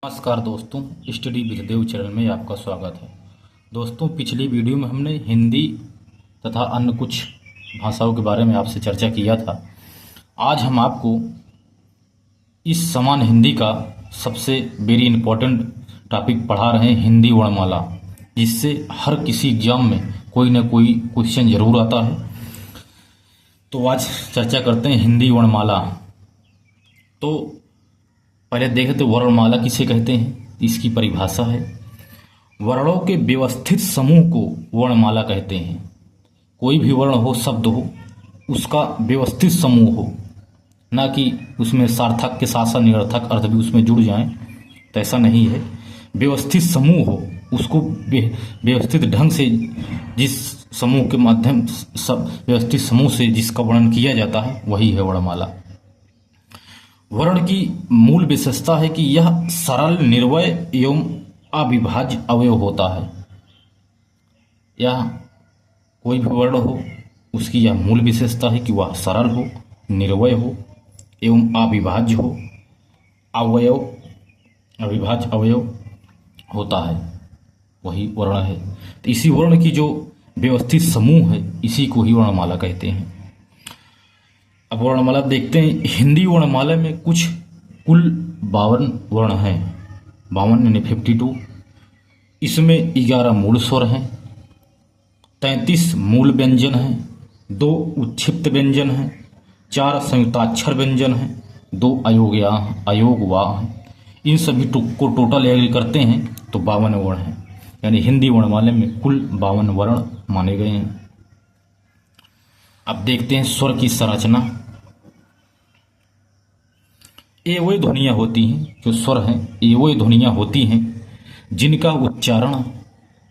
नमस्कार दोस्तों, study with Dev channel में आपका स्वागत है। दोस्तों, पिछली वीडियो में हमने हिंदी तथा अन्य कुछ भाषाओं के बारे में आपसे चर्चा किया था। आज हम आपको इस समान हिंदी का सबसे वेरी इम्पोर्टेंट टॉपिक पढ़ा रहे हैं, हिंदी वर्णमाला, जिससे हर किसी एग्जाम में कोई ना कोई क्वेश्चन जरूर आता है। तो आज चर्चा करते हैं हिंदी वर्णमाला। तो पहले देखें तो वर्णमाला किसे कहते हैं। इसकी परिभाषा है, वर्णों के व्यवस्थित समूह को वर्णमाला कहते हैं। कोई भी वर्ण हो, शब्द हो, उसका व्यवस्थित समूह हो, ना कि उसमें सार्थक के साथ साथ निरर्थक अर्थ भी उसमें जुड़ जाएं, तो ऐसा नहीं है। व्यवस्थित समूह हो, उसको व्यवस्थित ढंग से जिस समूह के माध्यम सब व्यवस्थित समूह से जिसका वर्णन किया जाता है वही है वर्णमाला। वर्ण की मूल विशेषता है कि यह सरल, निर्वय एवं अविभाज्य अवयव होता है। यह कोई भी वर्ण हो, उसकी यह मूल विशेषता है कि वह सरल हो, निर्वय हो एवं अविभाज्य हो, अविभाज्य अवयव होता है, वही वर्ण है। तो इसी वर्ण की जो व्यवस्थित समूह है, इसी को ही वर्णमाला कहते हैं। अब वर्णमाला देखते हैं। हिंदी वर्णमाला में कुल 52 वर्ण हैं, 52 यानी 52। इसमें 11 मूल स्वर हैं, 33 मूल व्यंजन हैं, 2 उच्छिप्त व्यंजन हैं, 4 संयुक्ताक्षर व्यंजन हैं, 2 अयोगवाह हैं। इन सभी को टोटल ऐड करते हैं तो 52 वर्ण हैं। यानी हिंदी वर्णमाला में कुल 52 वर्ण माने गए हैं। अब देखते हैं स्वर की संरचना। ये वही ध्वनियाँ होती हैं, जो स्वर हैं ये वही ध्वनियाँ होती हैं जिनका उच्चारण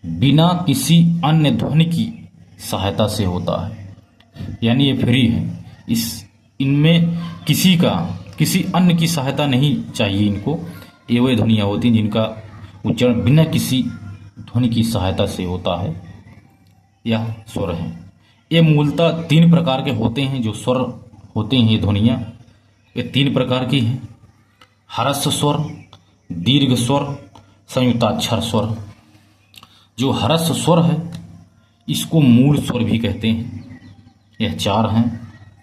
बिना किसी अन्य ध्वनि की सहायता से होता है। यानी ये फ्री है, इनमें किसी अन्य की सहायता नहीं चाहिए इनको। ये वही ध्वनियाँ होती हैं जिनका उच्चारण बिना किसी ध्वनि की सहायता से होता है, यह स्वर है। ये मूलतः 3 प्रकार के होते हैं। जो स्वर होते हैं, ये ध्वनियाँ, ये 3 प्रकार की हैं: ह्रस्व स्वर, दीर्घ स्वर, संयुक्ताक्षर स्वर। जो ह्रस्व स्वर है इसको मूल स्वर भी कहते हैं। यह 4 हैं: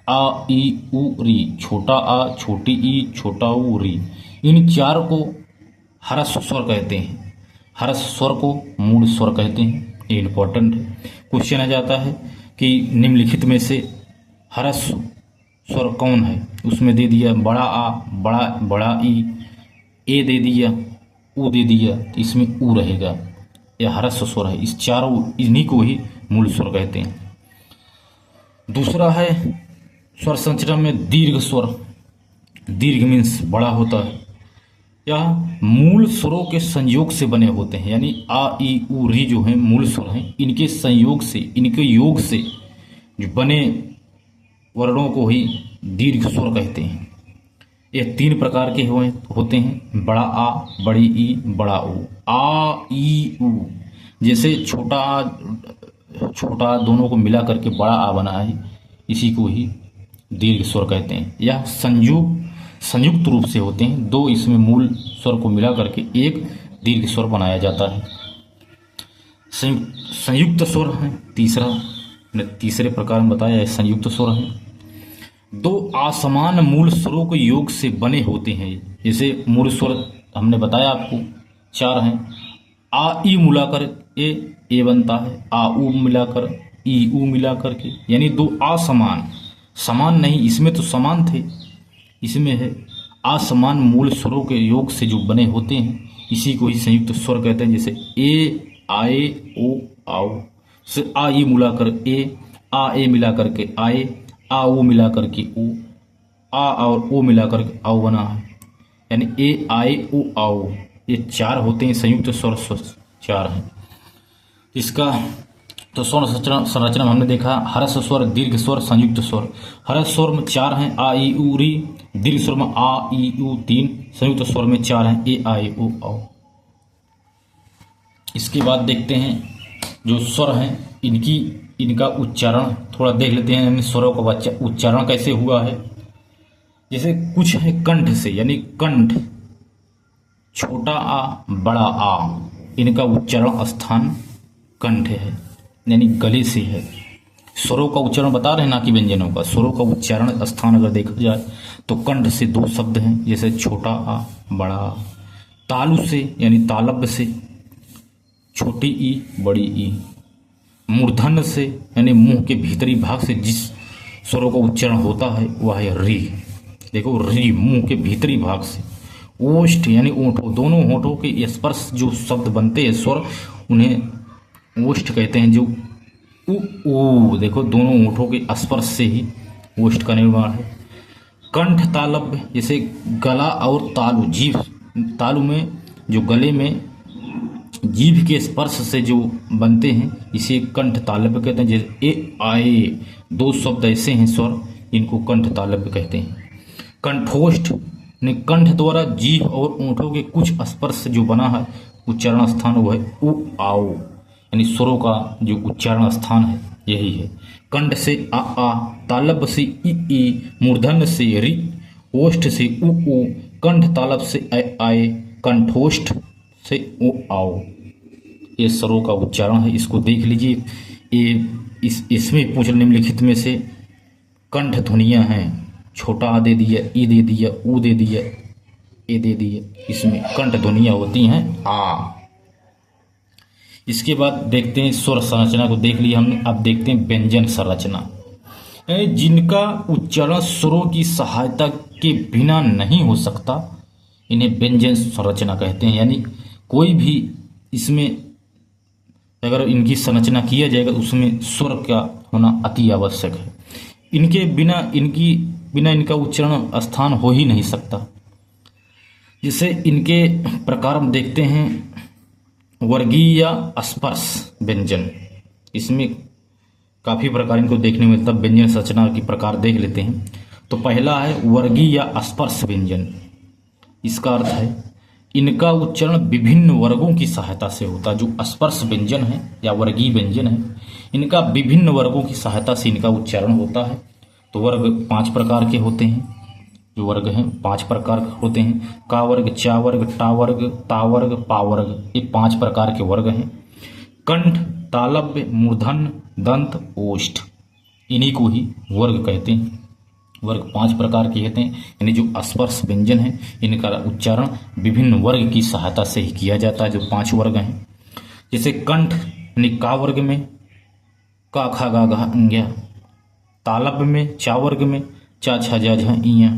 आ, ई, उ, री, छोटा आ, छोटी ई, छोटा उ, री। इन 4 को ह्रस्व स्वर कहते हैं। ह्रस्व स्वर को मूल स्वर कहते हैं। ये इम्पोर्टेंट है। क्वेश्चन आ जाता है कि निम्नलिखित में से ह्रस्व स्वर कौन है। उसमें दे दिया बड़ा आ, बड़ा ई, ए दे दिया, उ दे दिया, तो इसमें उ रहेगा। यह ह्रस्व स्वर है। इस चारों इन्हीं को ही मूल स्वर कहते हैं। दूसरा है स्वर संरचना में दीर्घ स्वर। दीर्घ मीन्स बड़ा होता है। यह मूल स्वरों के संयोग से बने होते हैं। यानी आ, ई, उ, री जो हैं मूल स्वर हैं, इनके संयोग से, इनके योग से जो बने वर्णों को ही दीर्घ स्वर कहते हैं। यह 3 प्रकार के होते हैं: बड़ा आ, बड़ी ई, बड़ा उ। आ, ई, उ, जैसे छोटा दोनों को मिला करके बड़ा आ बना है, इसी को ही दीर्घ स्वर कहते हैं। यह संयुक्त रूप से होते हैं। 2 इसमें मूल स्वर को मिला करके एक दीर्घ स्वर बनाया जाता है। संयुक्त स्वर है तीसरे प्रकार में बताया है, संयुक्त स्वर है। 2 असमान मूल स्वरों के योग से बने होते हैं। जैसे मूल स्वर हमने बताया आपको 4 हैं। आ, ई मिलाकर ए बनता है, आ, उ मिलाकर ई, उ मिलाकर के, यानी 2 असमान, समान नहीं, इसमें तो समान थे, इसमें है असमान मूल स्वरों के योग से जो बने होते हैं, इसी को ही संयुक्त स्वर कहते हैं। जैसे ए, आए, ओ, आओ, से आ, ई मिलाकर ए, आ, ए मिलाकर के आए, आ, ओ मिलाकर के उ, आ और ओ मिलाकर के आओ बना है। यानी ए, आए, ओ, आओ, ये 4 होते हैं संयुक्त स्वर। 4 हैं इसका। तो स्वर संरचना में हमने देखा ह्रस्व स्वर, दीर्घ स्वर, संयुक्त स्वर। ह्रस्व स्वर में 4 हैं: आ, ई, उ, री। दीर्घ स्वर में आ, ई, उ 3। संयुक्त स्वर में 4 हैं: ए, आए, ओ, आओ। इसके बाद देखते हैं जो स्वर हैं इनका उच्चारण थोड़ा देख लेते हैं। यानी स्वरों का उच्चारण कैसे हुआ है। जैसे कुछ है कंठ से, यानी कंठ छोटा आ, बड़ा आ, इनका उच्चारण स्थान कंठ है, यानी गले से है। स्वरों का उच्चारण बता रहे हैं, ना कि व्यंजनों का। स्वरों का उच्चारण स्थान अगर देखा जाए तो कंठ से दो शब्द हैं, जैसे छोटा आ, बड़ा आ। तालु से यानी तालब्य से छोटी ई, बड़ी ई। मूर्धन्य से यानी मुंह के भीतरी भाग से जिस स्वरों का उच्चारण होता है वह है री। देखो री, मुंह के भीतरी भाग से। ओष्ठ यानी ओंठों, दोनों होठों के स्पर्श जो शब्द बनते हैं स्वर, उन्हें ओष्ठ कहते हैं। जो ऊ, देखो दोनों होठों के स्पर्श से ही ओष्ठ का निर्माण है। कंठ तालब्य, जैसे गला और तालु, जीभ, तालु में जो गले में जीभ के स्पर्श से जो बनते हैं, इसे कंठ तालब्य कहते हैं। जैसे ए आए, दो शब्द ऐसे हैं स्वर, इनको कंठ तालब्य कहते हैं। कंठोष्ठ ने कंठ द्वारा जीभ और ओंठों के कुछ स्पर्श से जो बना है उच्चारण स्थान, वह है उ आओ, यानी स्वरों का जो उच्चारण स्थान है यही है। कंठ से आ, तालब्य से ई, मूर्धन्य से रि, ओष्ठ से उ, कंठ तालब्य से आए, कंठोष्ठ से ओ आओ। ये स्वरों का उच्चारण है, इसको देख लीजिए। ये इसमें पूछ निम्नलिखित में से कंठ ध्वनियाँ हैं। छोटा आ दे दिया, ई दे दिया, ऊ दे दिया, ए दे दिया, इसमें कंठ ध्वनियाँ होती हैं आ। इसके बाद देखते हैं स्वर संरचना को देख लिया हमने। अब देखते हैं व्यंजन संरचना, जिनका उच्चारण स्वरों की सहायता के बिना नहीं हो सकता, इन्हें व्यंजन संरचना कहते हैं। यानी कोई भी इसमें अगर इनकी संरचना किया जाएगा उसमें स्वर का होना अति आवश्यक है। इनके बिना इनका उच्चारण स्थान हो ही नहीं सकता। जैसे इनके प्रकार हम देखते हैं, वर्गीय या स्पर्श व्यंजन, इसमें काफ़ी प्रकार इनको देखने में मिलता है। व्यंजन संरचना की प्रकार देख लेते हैं। तो पहला है वर्गीय या स्पर्श व्यंजन। इसका अर्थ है इनका उच्चारण विभिन्न वर्गों की सहायता से होता है। जो स्पर्श व्यंजन है या वर्गीय व्यंजन है, इनका विभिन्न वर्गों की सहायता से इनका उच्चारण होता है। तो वर्ग 5 प्रकार के होते हैं। जो वर्ग हैं 5 प्रकार के होते हैं। का वर्ग, चा वर्ग, टा वर्ग, ता वर्ग, पा वर्ग, ये 5 प्रकार के वर्ग हैं। कंठ, तालब्य, मूर्धन्य, दंत, ओष्ठ, इन्हीं को ही वर्ग कहते हैं। वर्ग 5 प्रकार के होते हैं, यानी जो स्पर्श व्यंजन है इनका उच्चारण विभिन्न वर्ग की सहायता से ही किया जाता है। जो 5 वर्ग हैं, जैसे कंठ यानी का वर्ग में का, खा, गा, घा, अंग्या। तालब्य में चा वर्ग में चा, छा, जा, झा, इया।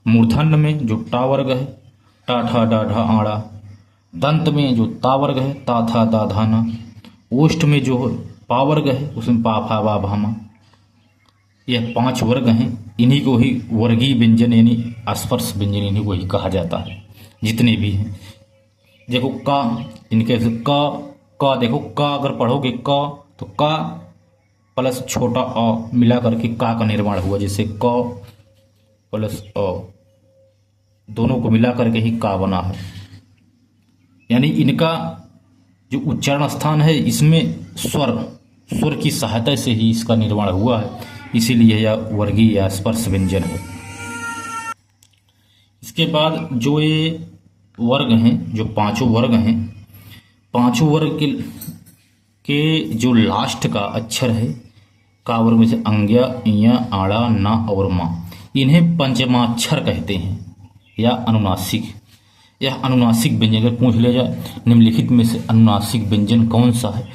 मूर्धन्य में जो टा वर्ग है टा, ठा, डा, ढा, आड़ा। दंत में जो ता वर्ग है ता, था, दा, धा, ना। ओष्ठ में जो पा वर्ग है उसमें पा, फा, बा, भामा। यह 5 वर्ग हैं। इन्हीं को ही वर्गीय व्यंजन यानी स्पर्श व्यंजन इन्हीं को ही कहा जाता है, जितने भी हैं। देखो का, इनके का देखो, का अगर पढ़ोगे का तो का प्लस छोटा अ मिला करके का निर्माण हुआ। जैसे क प्लस अ, दोनों को मिला करके ही का बना है। यानी इनका जो उच्चारण स्थान है इसमें स्वर की सहायता से ही इसका निर्माण हुआ है, इसीलिए यह वर्गीय या स्पर्श व्यंजन है। इसके बाद जो ये वर्ग हैं, जो 5 वर्ग हैं, 5 वर्ग के जो लास्ट का अक्षर है का वर्ग में से अंग्या, इया, आड़ा, ना और मा, इन्हें पंचमाक्षर कहते हैं या अनुनासिक। यह अनुनासिक व्यंजन अगर पूछ लिया जाए निम्नलिखित में से अनुनासिक व्यंजन कौन सा है,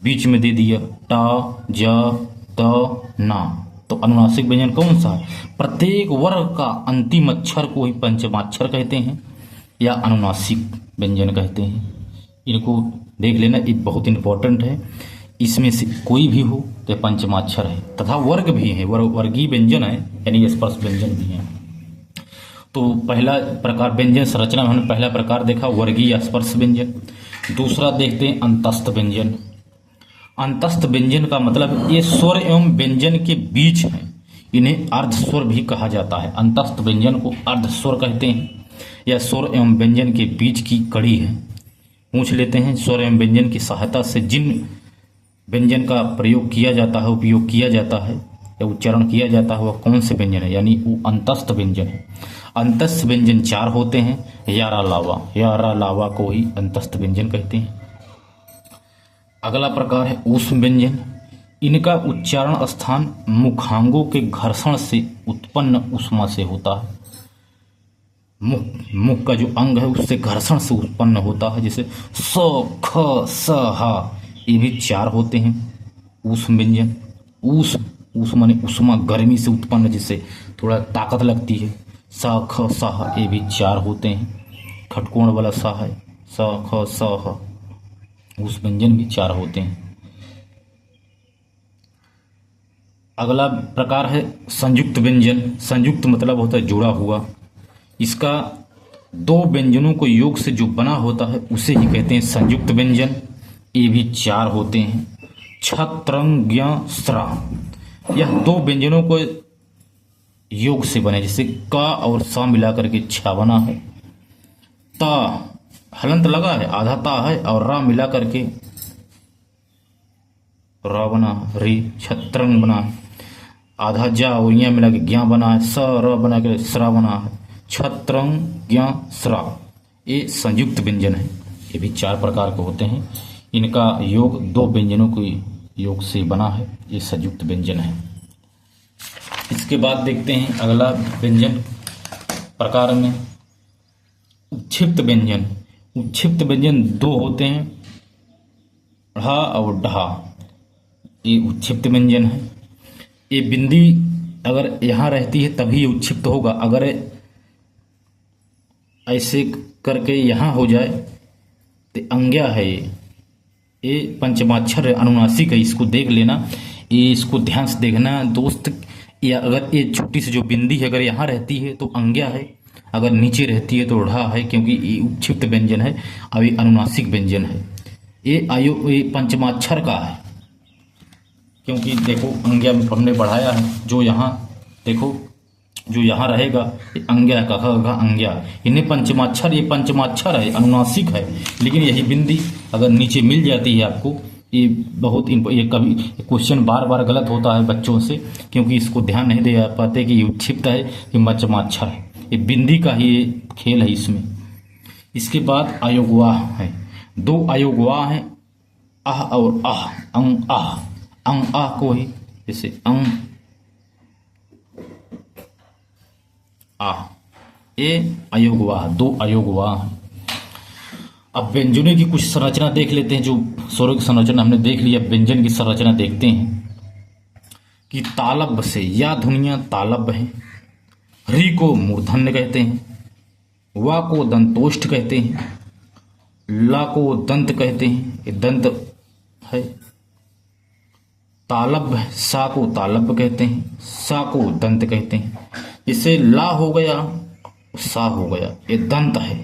बीच में दे दिया टा, जा, त, ना, तो अनुनासिक व्यंजन कौन सा है? प्रत्येक वर्ग का अंतिम अक्षर को ही पंचमाक्षर कहते हैं या अनुनासिक व्यंजन कहते हैं। इनको देख लेना, ये बहुत इंपॉर्टेंट है। इसमें से कोई भी हो तो पंचमाक्षर है, तथा वर्ग भी है, वर्गीय व्यंजन है यानी स्पर्श व्यंजन भी है। तो पहला प्रकार व्यंजन संरचना में हमने पहला प्रकार देखा वर्गीय या स्पर्श व्यंजन। दूसरा देखते हैं अंतस्थ व्यंजन। अंतस्थ व्यंजन का मतलब ये स्वर एवं व्यंजन के बीच हैं, इन्हें अर्ध स्वर भी कहा जाता है। अंतस्थ व्यंजन को अर्ध स्वर कहते हैं। यह स्वर एवं व्यंजन के बीच की कड़ी है। पूछ लेते हैं, स्वर एवं व्यंजन की सहायता से जिन व्यंजन का प्रयोग किया जाता है, उपयोग किया जाता है या उच्चारण किया जाता है, वह कौन से व्यंजन है? यानी वो अंतस्थ व्यंजन है। अंतस्थ व्यंजन 4 होते हैं। यारा लावा, यारा लावा को ही अंतस्थ व्यंजन कहते हैं। अगला प्रकार है ऊष्म व्यंजन। इनका उच्चारण स्थान मुखांगों के घर्षण से उत्पन्न ऊष्मा से होता है। मुख का जो अंग है उससे घर्षण से उत्पन्न होता है, जैसे स, ख, स, हा, ये भी 4 होते हैं ऊष्म व्यंजन। ऊष्म माने ऊष्मा, गर्मी से उत्पन्न जिससे थोड़ा ताकत लगती है। स, ख, स, ह, ये भी 4 होते हैं। खटकोण वाला सा है, स, ख, स, ह, ऊष्म व्यंजन भी 4 होते हैं। अगला प्रकार है संयुक्त व्यंजन। संयुक्त मतलब होता है जुड़ा हुआ। इसका 2 व्यंजनों को योग से जो बना होता है उसे ही कहते हैं संयुक्त व्यंजन। ये भी 4 होते हैं। छत्रंग, ज्ञ, स्रा, यह 2 व्यंजनों को योग से बने, जैसे क और सा मिलाकर के छा बना है। ता हलंत लगा है, आधा ता है, और रा मिला करके रा बना है, री, छत्रंग बना है। आधा जा और यहाँ मिला के ज्ञा बना है, स र बना के स्रा बना है। छत्रंग, ज्ञा, स्रा, ये संयुक्त व्यंजन है। ये भी 4 प्रकार के होते हैं। इनका योग 2 व्यंजनों के योग से बना है, ये संयुक्त व्यंजन है। इसके बाद देखते हैं अगला व्यंजन प्रकार में उच्छिप्त व्यंजन। उच्छिप्त व्यंजन 2 होते हैं, ढ़ा और ढा, ये उच्छिप्त व्यंजन है। ये बिंदी अगर यहाँ रहती है तभी ये उच्छिप्त होगा। अगर ऐसे करके यहाँ हो जाए तो अंग्या है। ये पंचमाक्षर अनुनासिक है, इसको देख लेना, ये इसको ध्यान से देखना दोस्त। या अगर ये छोटी सी जो बिंदी है अगर यहाँ रहती है तो अंग्या है, अगर नीचे रहती है तो ढ़ा है, क्योंकि ये उच्छिप्त व्यंजन है और ये अनुनासिक व्यंजन है। ये पंचमाक्षर का है, क्योंकि देखो अंग्या में हमने बढ़ाया है। जो यहाँ देखो, जो यहाँ रहेगा ये अंग्या है, कखा कखा अंग्या। इन्हें पंचमाक्षर, ये पंचमाक्षर है, अनुनासिक है। लेकिन यही बिंदी अगर नीचे मिल जाती है आपको, ये बहुत ये कभी क्वेश्चन बार बार गलत होता है बच्चों से, क्योंकि इसको ध्यान नहीं दे पाते कि ये उच्छिप्त है कि पंचमाक्षर है। ये बिंदी का ही ये खेल है इसमें। इसके बाद अयोगवाह है। 2 अयोगवाह हैं, आह और आह, अंग आह। अंग आह को ही जैसे अंग आह, ये अयोगवाह, 2 अयोगवाह हैं। अब व्यंजनों की कुछ संरचना देख लेते हैं। जो स्वरों की संरचना हमने देख ली, अब व्यंजन की संरचना देखते हैं कि तालब्य से या ध्वनियां तालब्य हैं। री को मूर्धन्य कहते हैं, वा को दंतोष्ठ कहते हैं, ला को दंत कहते हैं, ये दंत है। तालब्य है, सा को तालब्य कहते हैं, सा को दंत कहते हैं। इसे ला हो गया, सा हो गया, ये दंत है,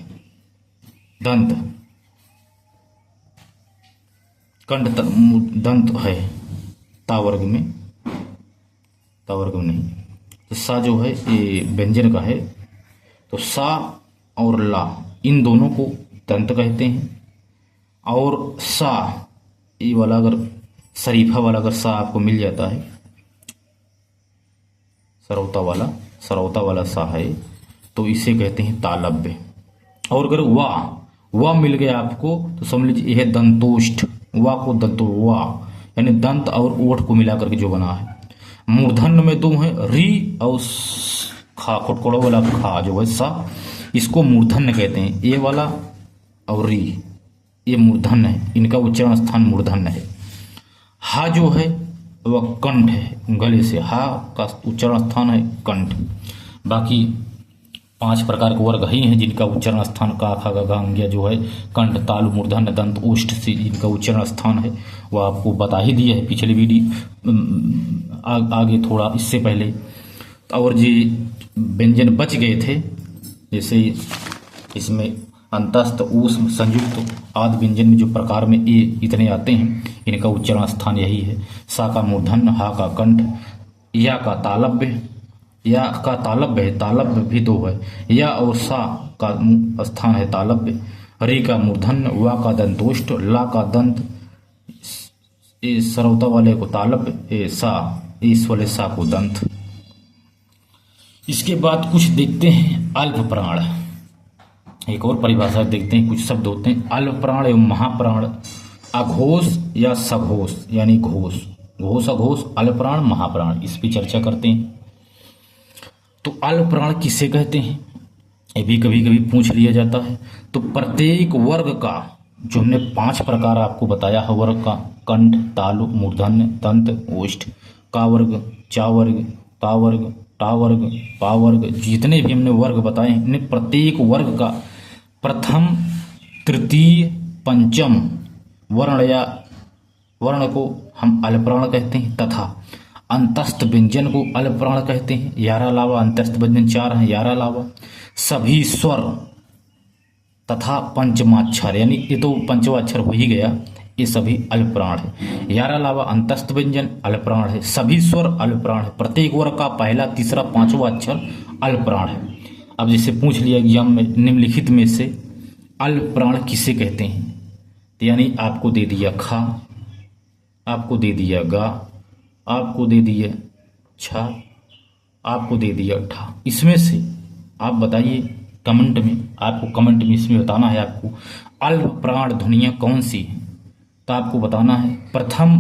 दंत। कंठ दंत है तावर्ग में, तावर्ग में नहीं। तो सा जो है ये व्यंजन का है, तो सा और ला इन दोनों को दंत कहते हैं। और सा ये वाला अगर शरीफा वाला अगर सा आपको मिल जाता है, सरौता वाला सा है, तो इसे कहते हैं तालब्य। और अगर वा मिल गया आपको तो समझ लीजिए यह दंतोष्ठ। वा को दंतो, वा यानी दंत और ओठ को मिलाकर के जो बना है। मूर्धन्य में 2 हैं, री और खा, खटकोड़ो वाला खा जो है सा, इसको मूर्धन्य कहते हैं। ये वाला और री ये मूर्धन्य है, इनका उच्चारण स्थान मूर्धन्य है। हा जो है वह कंठ है, गले से हा का उच्चारण स्थान है कंठ। बाकी 5 प्रकार के वर्ग ही हैं जिनका उच्चारण स्थान का, खा, गा, अंग्या जो है कंठ, तालु, मूर्धन्य, दंत, ओष्ठ से जिनका उच्चारण स्थान है वह आपको बता ही दिया है पिछले वीडियो आगे थोड़ा इससे पहले। और जी व्यंजन बच गए थे, जैसे इसमें अंतस्थ, ऊष्म, संयुक्त आदि व्यंजन में जो प्रकार में ये इतने आते हैं, इनका उच्चारण स्थान यही है। सा का मूर्धन्य, हा का कंठ, या का तालब्य, या का तालब्य है, तालब्य भी 2 है। या और सा का स्थान है तालब्य, री का मूर्धन्य, वा का दंतोष्ठ, ला का दंत, इस सरौता वाले को तालब्य, सा इस वाले सा को दंत। इसके बाद कुछ देखते हैं अल्प प्राण। एक और परिभाषा देखते हैं, कुछ शब्द होते हैं अल्प प्राण एवं महाप्राण, अघोष या सघोष यानी घोष, घोष अघोष, अल्प प्राण महाप्राण, इस पर चर्चा करते हैं। तो अल्प प्राण किसे कहते हैं, ये भी कभी कभी पूछ लिया जाता है। तो प्रत्येक वर्ग का, जो हमने 5 प्रकार आपको बताया है वर्ग का, कंठ, तालु, मूर्धन्य, दंत, ओष्ठ, का वर्ग, चा वर्ग, ता वर्ग, टा वर्ग, पा वर्ग, जितने भी हमने वर्ग बताए हैं, इन्हें प्रत्येक वर्ग का प्रथम, तृतीय, पंचम वर्ण या वर्ण को हम अल्पप्राण कहते हैं, तथा अंतस्थ व्यंजन को अल्पप्राण कहते हैं। 11 अलावा अंतस्थ व्यंजन 4 हैं, 11 अलावा सभी स्वर तथा पंचमाक्षर, यानी ये तो पंचमाक्षर हो ही गया, ये सभी अल्पप्राण है। 11 अलावा अंतस्थ व्यंजन अल्पप्राण है, सभी स्वर अल्पप्राण है, प्रत्येक वर्ग का पहला, तीसरा, पांचवा अक्षर अल्पप्राण है। अब जैसे पूछ लिया एग्जाम में, निम्नलिखित में से अल्पप्राण किसे कहते हैं, यानी आपको दे दिया खा, आपको दे दिया गा, आपको दे दिया छा, आपको दे दिया ठा, इसमें से आप बताइए कमेंट में, आपको कमेंट में इसमें बताना है आपको अल्पप्राण ध्वनियाँ कौन सी हैं। तो आपको बताना है प्रथम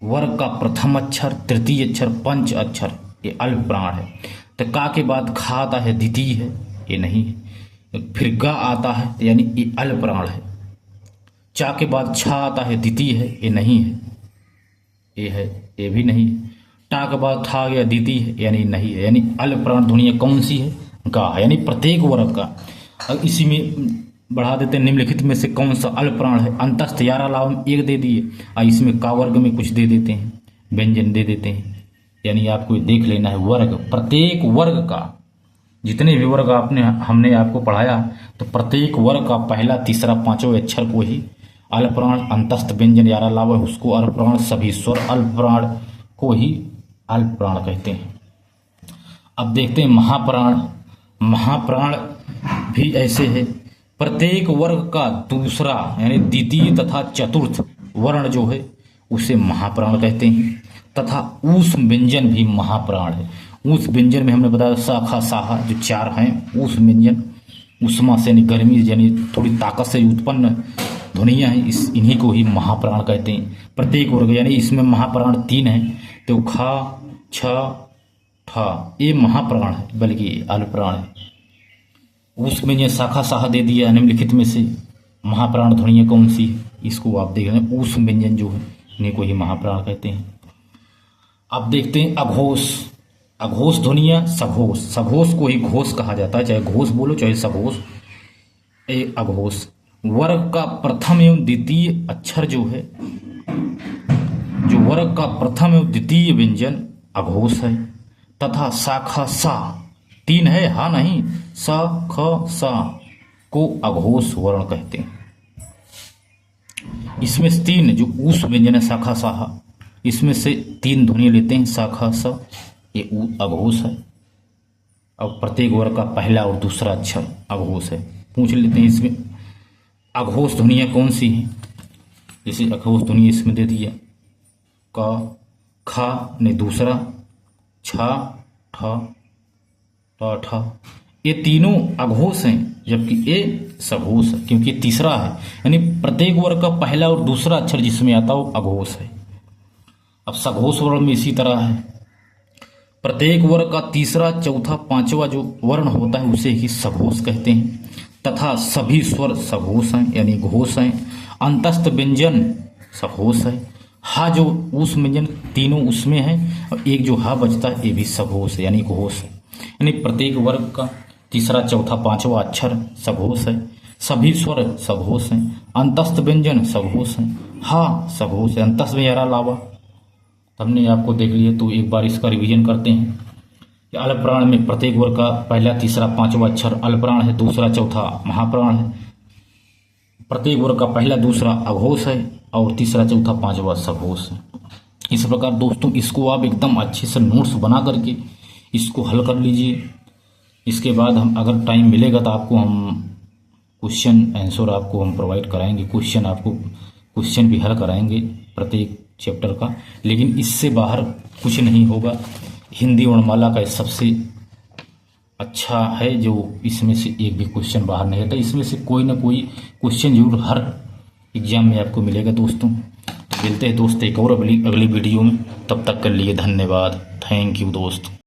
वर्ग का प्रथम अक्षर, तृतीय अक्षर, पंच अक्षर, ये अल्पप्राण है। तो का के बाद खा आता है, द्वितीय है, ये नहीं है। फिर गा आता है, यानी ये अल्पप्राण है। चा के बाद छा आता है, द्वितीय है, ये नहीं है, ये है, ये भी नहीं है। टा के बाद था गया, द्वितीय है, यानी नहीं है। यानी अल्पप्राण ध्वनियाँ कौन सी है, गा, यानी प्रत्येक वर्ग का। अब इसी में बढ़ा देते हैं, निम्नलिखित में से कौन सा अल्पप्राण है। अंतस्थ 11 अलावा 1 दे दिए, और इसमें का वर्ग में कुछ दे देते हैं, व्यंजन दे देते हैं। यानी आपको देख लेना है वर्ग, प्रत्येक वर्ग का, जितने भी वर्ग हमने आपको पढ़ाया, तो प्रत्येक वर्ग का पहला, तीसरा, पांचवें अक्षर को ही अल्पप्राण, अंतस्थ व्यंजन 11 अलावा उसको अल्पप्राण, सभी स्वर अल्पप्राण को ही अल्पप्राण कहते हैं। अब देखते हैं महाप्राण। महाप्राण भी ऐसे है, प्रत्येक वर्ग का दूसरा यानी द्वितीय तथा चतुर्थ वर्ण जो है उसे महाप्राण कहते हैं, तथा ऊष् व्यंजन भी महाप्राण है। ऊष् व्यंजन में हमने बताया शाखा, साहा जो 4 हैं, ऊष् व्यंजन, उष्मा से यानी गर्मी, यानी थोड़ी ताकत से उत्पन्न ध्वनियाँ हैं, इन्हीं को ही महाप्राण कहते हैं। प्रत्येक वर्ग, यानी इसमें महाप्राण 3 हैं, तो खा, छ, ठा, ये महाप्राण है, बल्कि अल्पप्राण है। उसमें ये शाखा, साहा दे दिया, निम्नलिखित में से महाप्राण ध्वनियाँ कौन सी है, इसको आप देख रहे हैं, ऊष् व्यंजन जो है इन्हीं को ही महाप्राण कहते हैं। अब देखते हैं अघोष। अघोष ध्वनियाँ सघोष, सघोष को ही घोष कहा जाता है, चाहे घोष बोलो चाहे सघोष, ये अघोष। वर्ग का प्रथम एवं द्वितीय अक्षर जो है, जो वर्ग का प्रथम एवं द्वितीय व्यंजन अघोष है, तथा शाखा सा 3 है, हा नहीं, सा, ख, सा को अघोष वर्ण कहते हैं। इसमें 3 जो ऊष् व्यंजन है, शाखा, साहा, इसमें से 3 ध्वनि लेते हैं, शाखा, सा, ये अघोष है। और प्रत्येक वर्ग का पहला और दूसरा अक्षर अघोष है। पूछ लेते हैं इसमें अघोष ध्वनियाँ कौन सी हैं। जैसे अघोष ध्वनि इसमें दे दिया का, खा ने दूसरा, छा, ठा, टा, ठा, ये तीनों अघोष हैं, जबकि ये सघोष है, क्योंकि तीसरा है, यानी प्रत्येक वर्ग का पहला और दूसरा अक्षर जिसमें आता हो अघोष है। अब सघोष वर्ण में इसी तरह है, प्रत्येक वर्ग का तीसरा, चौथा, पांचवा जो वर्ण होता है उसे ही सघोष कहते हैं, तथा सभी स्वर सघोष हैं, यानी घोष हैं। अंतस्थ व्यंजन सघोष है। हा जो ऊष् व्यंजन तीनों उसमें है, और एक जो हा बचता है ये भी सघोष है, यानी घोष है। यानी प्रत्येक वर्ग का तीसरा, चौथा, पांचवा अक्षर सघोष है, सभी स्वर सघोष हैं, अंतस्थ व्यंजन सघोष हैं, हा सघोष है, अंतस्थ में 11 अलावा हमने आपको देख लिया। तो एक बार इसका रिवीजन करते हैं। अल्पप्राण में प्रत्येक वर्ग का पहला, तीसरा, पांचवा अक्षर अल्पप्राण है, दूसरा, चौथा महाप्राण है। प्रत्येक वर्ग का पहला, दूसरा अघोष है, और तीसरा, चौथा, पांचवा सघोष है। इस प्रकार दोस्तों इसको आप एकदम अच्छे से नोट्स बना करके इसको हल कर लीजिए। इसके बाद हम अगर टाइम मिलेगा तो आपको हम क्वेश्चन आंसर आपको हम प्रोवाइड कराएंगे, क्वेश्चन भी हल कराएंगे प्रत्येक चैप्टर का, लेकिन इससे बाहर कुछ नहीं होगा। हिंदी वर्णमाला का सबसे अच्छा है जो इसमें से एक भी क्वेश्चन बाहर नहीं आता। इसमें से कोई ना कोई क्वेश्चन जरूर हर एग्जाम में आपको मिलेगा दोस्तों। तो मिलते हैं दोस्त एक और अगली वीडियो में, तब तक के लिए धन्यवाद। थैंक यू दोस्त।